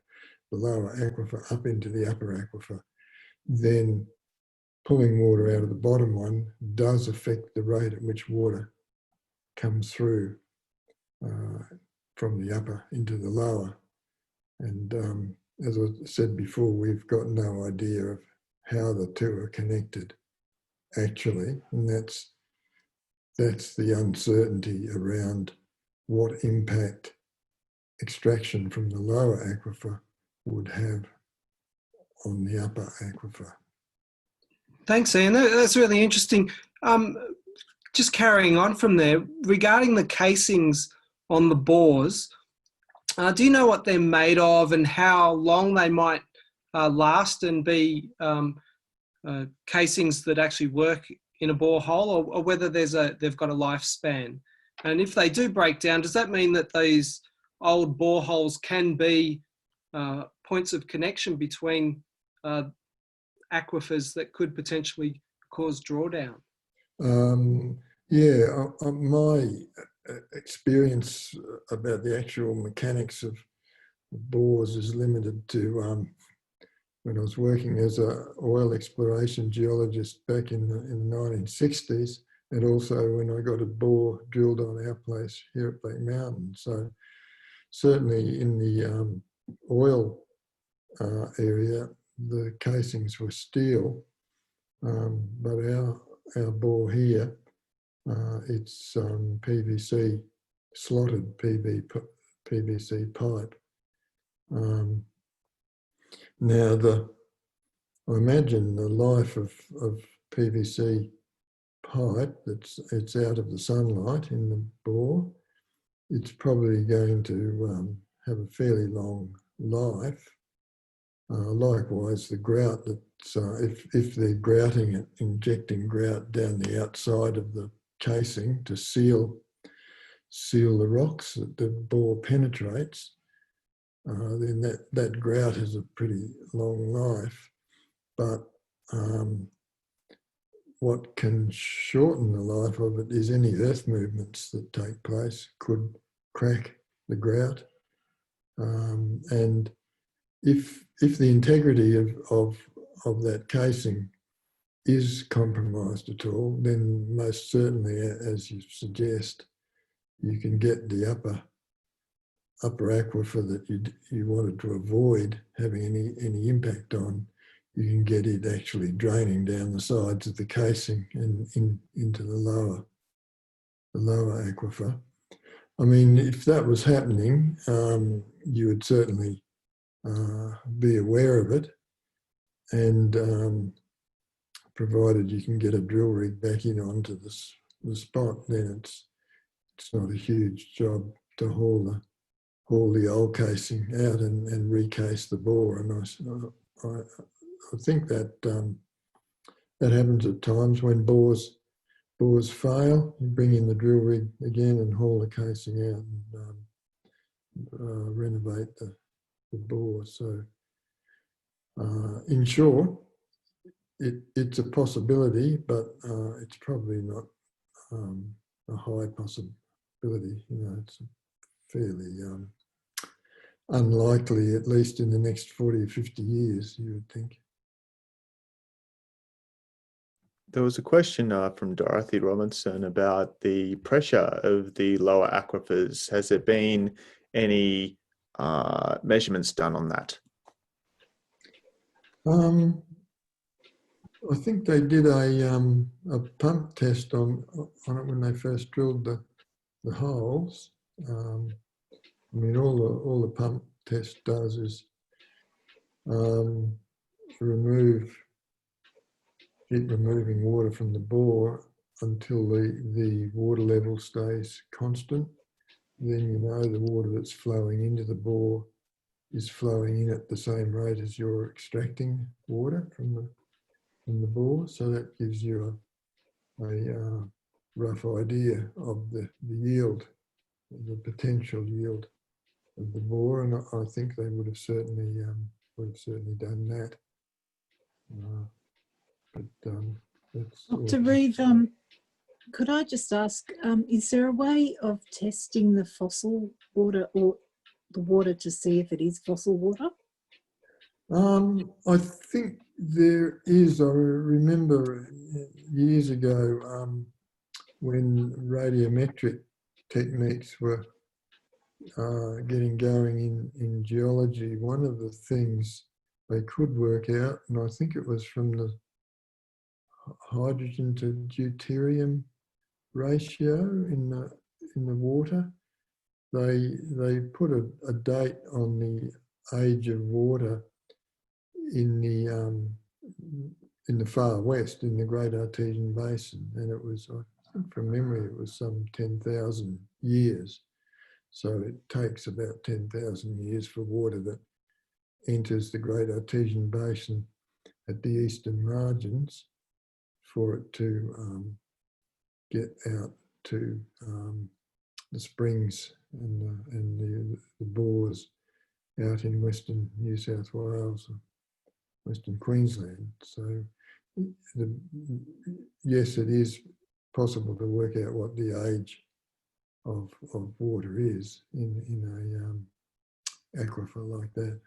the lower aquifer up into the upper aquifer, then pulling water out of the bottom one does affect the rate at which water comes through from the upper into the lower. And as I said before, we've got no idea of how the two are connected actually, and that's the uncertainty around what impact extraction from the lower aquifer would have on the upper aquifer. Thanks, Ian. That's really interesting. Just carrying on from there, regarding the casings on the bores, do you know what they're made of and how long they might last and be casings that actually work in a borehole, or whether they've got a lifespan? And if they do break down, does that mean that these old boreholes can be points of connection between aquifers that could potentially cause drawdown? Yeah, my experience about the actual mechanics of bores is limited to when I was working as an oil exploration geologist back in the 1960s, and also when I got a bore drilled on our place here at Black Mountain. So certainly in the oil area, the casings were steel, but our bore here, it's PVC, slotted PVC pipe. Now, I imagine the life of PVC pipe, it's out of the sunlight in the bore, it's probably going to have a fairly long life. Likewise, the grout, that's, if they're grouting it, injecting grout down the outside of the casing to seal the rocks that the bore penetrates, then that grout has a pretty long life. But what can shorten the life of it is any earth movements that take place could crack the grout. And if the integrity of that casing is compromised at all, then most certainly, as you suggest, you can get the upper aquifer that you wanted to avoid having any impact on. You can get it actually draining down the sides of the casing and into the lower aquifer. I mean, if that was happening, you would certainly be aware of it, and provided you can get a drill rig back in onto the spot, then it's not a huge job to haul the old casing out and recase the bore. And I think that that happens at times when bores fail. You bring in the drill rig again and haul the casing out and renovate the bore. So in short, it's a possibility, but it's probably not a high possibility. You know, it's fairly unlikely, at least in the next 40 or 50 years, you would think. There was a question from Dorothy Robinson about the pressure of the lower aquifers. Has there been any measurements done on that? I think they did a pump test on it when they first drilled the holes. I mean, all the pump test does is keep removing water from the bore until the water level stays constant. Then you know the water that's flowing into the bore is flowing in at the same rate as you're extracting water from the bore. So that gives you a rough idea of the yield, the potential yield of the bore, and I think they would have certainly done that. Dr. Reeve, could I just ask, is there a way of testing the fossil water or the water to see if it is fossil water? I think there is. I remember years ago when radiometric techniques were getting going in geology, one of the things they could work out, and I think it was from the hydrogen to deuterium ratio in the water. They put a date on the age of water in the far west, in the Great Artesian Basin, and it was, I think from memory, it was some 10,000 years. So it takes about 10,000 years for water that enters the Great Artesian Basin at the eastern margins for it to get out to the springs and the bores out in Western New South Wales, Western Queensland. So yes, it is possible to work out what the age of water is in a aquifer like that.